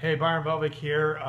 Hey, Byron Velvick here.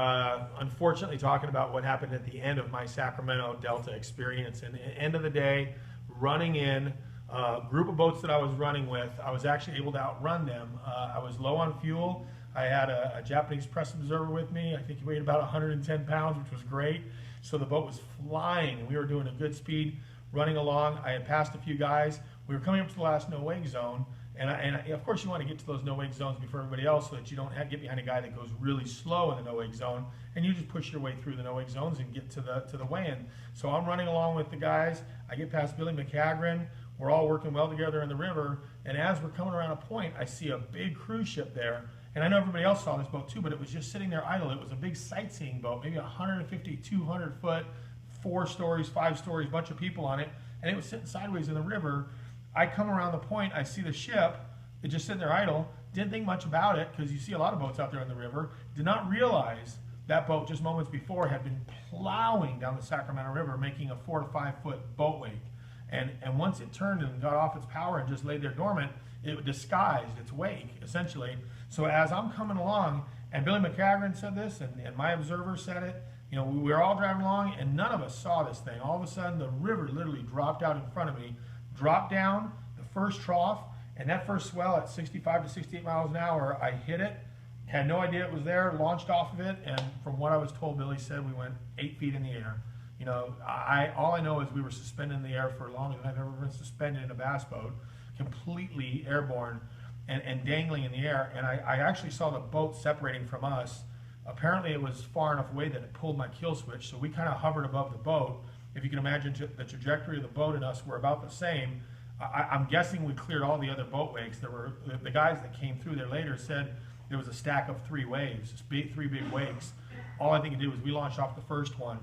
Unfortunately, talking about what happened at the end of my Sacramento Delta experience. And at the end of the day, running in a group of boats that I was running with, I was actually able to outrun them. I was low on fuel. I had a Japanese press observer with me. I think he weighed about 110 pounds, which was great. So the boat was flying, and we were doing a good speed running along. I had passed a few guys. We were coming up to the last no-wake zone. Of course, you want to get to those no-wake zones before everybody else so that you don't get behind a guy that goes really slow in the no-wake zone, and you just push your way through the no-wake zones and get to the weigh-in. So I'm running along with the guys. I get past Billy McCagran. We're all working well together in the river, and as we're coming around a point, I see a big cruise ship there. And I know everybody else saw this boat too, but it was just sitting there idle. It was a big sightseeing boat, maybe 150, 200 foot, 4 stories, 5 stories, bunch of people on it, and it was sitting sideways in the river. I come around the point, I see the ship, it just sitting there idle, didn't think much about it because you see a lot of boats out there in the river, did not realize that boat just moments before had been plowing down the Sacramento River, making a 4 to 5 foot boat wake. And once it turned and got off its power and just laid there dormant, it disguised its wake, essentially. So as I'm coming along, and Billy McCagran said this, and my observer said it, you know, we were all driving along, and none of us saw this thing. All of a sudden, the river literally dropped out in front of me, dropped down the first trough, and that first swell at 65 to 68 miles an hour, I hit it, had no idea it was there, launched off of it, and from what I was told, Billy said we went 8 feet in the air. You know, all I know is we were suspended in the air for longer than I've ever been suspended in a bass boat, completely airborne and dangling in the air. And I actually saw the boat separating from us. Apparently it was far enough away that it pulled my kill switch, so we kind of hovered above the boat. If you can imagine the trajectory of the boat and us were about the same. I'm guessing we cleared all the other boat wakes. There were the guys that came through there later said there was a stack of 3 waves, 3 big wakes. All I think it did was we launched off the first one,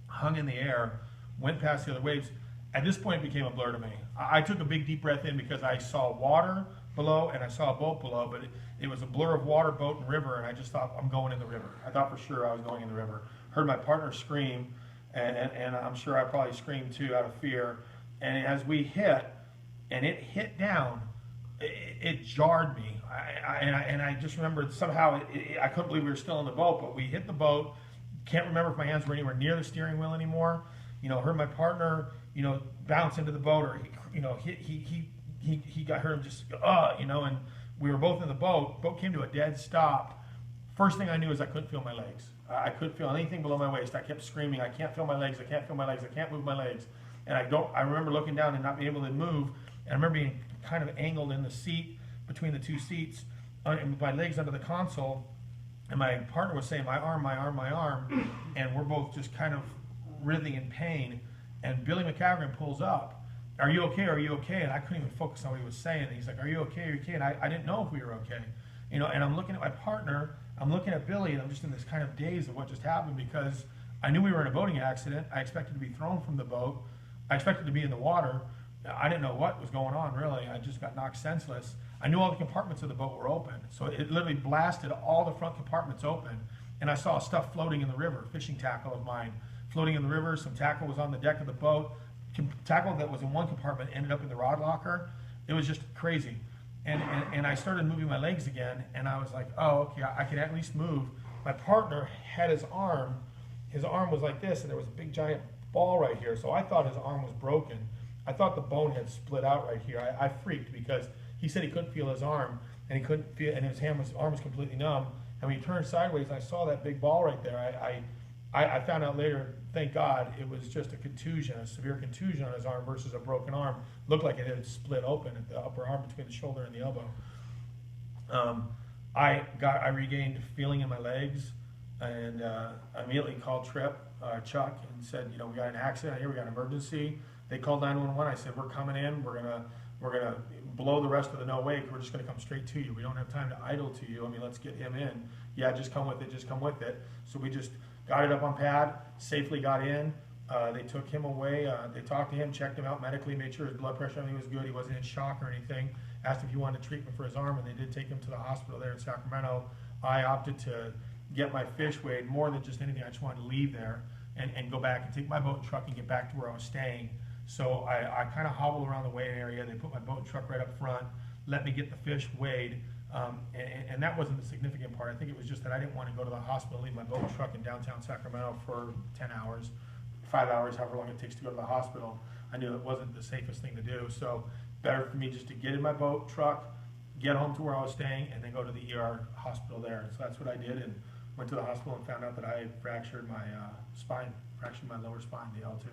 hung in the air, went past the other waves. At this point, it became a blur to me. I took a big deep breath in because I saw water below and I saw a boat below, but it was a blur of water, boat, and river, and I just thought, I'm going in the river. I thought for sure I was going in the river. Heard my partner scream, and I'm sure I probably screamed too out of fear. And as we hit, and it hit down, it jarred me. And I just remembered somehow, I couldn't believe we were still in the boat, but we hit the boat. Can't remember if my hands were anywhere near the steering wheel anymore. You know, heard my partner, you know, bounce into the boat, or you know, he got heard him just, you know, and we were both in the boat. Boat came to a dead stop. First thing I knew is I couldn't feel my legs. I couldn't feel anything below my waist. I kept screaming, I can't feel my legs, I can't feel my legs, I can't move my legs. And I remember looking down and not being able to move. And I remember being kind of angled in the seat between the 2 seats, and with my legs under the console. And my partner was saying, my arm, my arm, my arm. And we're both just kind of writhing in pain. And Billy McCagran pulls up. Are you okay? Are you okay? And I couldn't even focus on what he was saying. And he's like, are you okay? Are you okay? And I didn't know if we were okay. You know, and I'm looking at my partner, I'm looking at Billy, and I'm just in this kind of daze of what just happened because I knew we were in a boating accident. I expected to be thrown from the boat. I expected to be in the water. I didn't know what was going on, really. I just got knocked senseless. I knew all the compartments of the boat were open. So it literally blasted all the front compartments open. And I saw stuff floating in the river, fishing tackle of mine, floating in the river. Some tackle was on the deck of the boat. Tackle that was in one compartment ended up in the rod locker. It was just crazy. And I started moving my legs again, and I was like, oh, okay, I can at least move. My partner had his arm was like this, and there was a big giant ball right here. So I thought his arm was broken. I thought the bone had split out right here. I freaked because he said he couldn't feel his arm, and he couldn't feel, and his arm was completely numb. And when he turned sideways, I saw that big ball right there. I found out later, thank God, it was just a contusion, a severe contusion on his arm versus a broken arm. Looked like it had split open at the upper arm between the shoulder and the elbow. I regained feeling in my legs, and I immediately called Chuck, and said, you know, we got an accident here, we got an emergency. They called 911. I said, we're coming in. We're gonna blow the rest of the no wake. We're just gonna come straight to you. We don't have time to idle to you. I mean, let's get him in. Yeah, just come with it. Just come with it. So we just got it up on pad, safely got in. They took him away. They talked to him, checked him out medically, made sure his blood pressure, everything was good. He wasn't in shock or anything. Asked if he wanted treatment for his arm, and they did take him to the hospital there in Sacramento. I opted to get my fish weighed more than just anything. I just wanted to leave there and go back and take my boat and truck and get back to where I was staying. So I kind of hobbled around the weighing area. They put my boat and truck right up front, let me get the fish weighed. And that wasn't the significant part. I think it was just that I didn't want to go to the hospital, leave my boat truck in downtown Sacramento for 10 hours, 5 hours, however long it takes to go to the hospital. I knew it wasn't the safest thing to do. So better for me just to get in my boat truck, get home to where I was staying, and then go to the ER hospital there. So that's what I did, and went to the hospital and found out that I had fractured my spine, fractured my lower spine, the L2.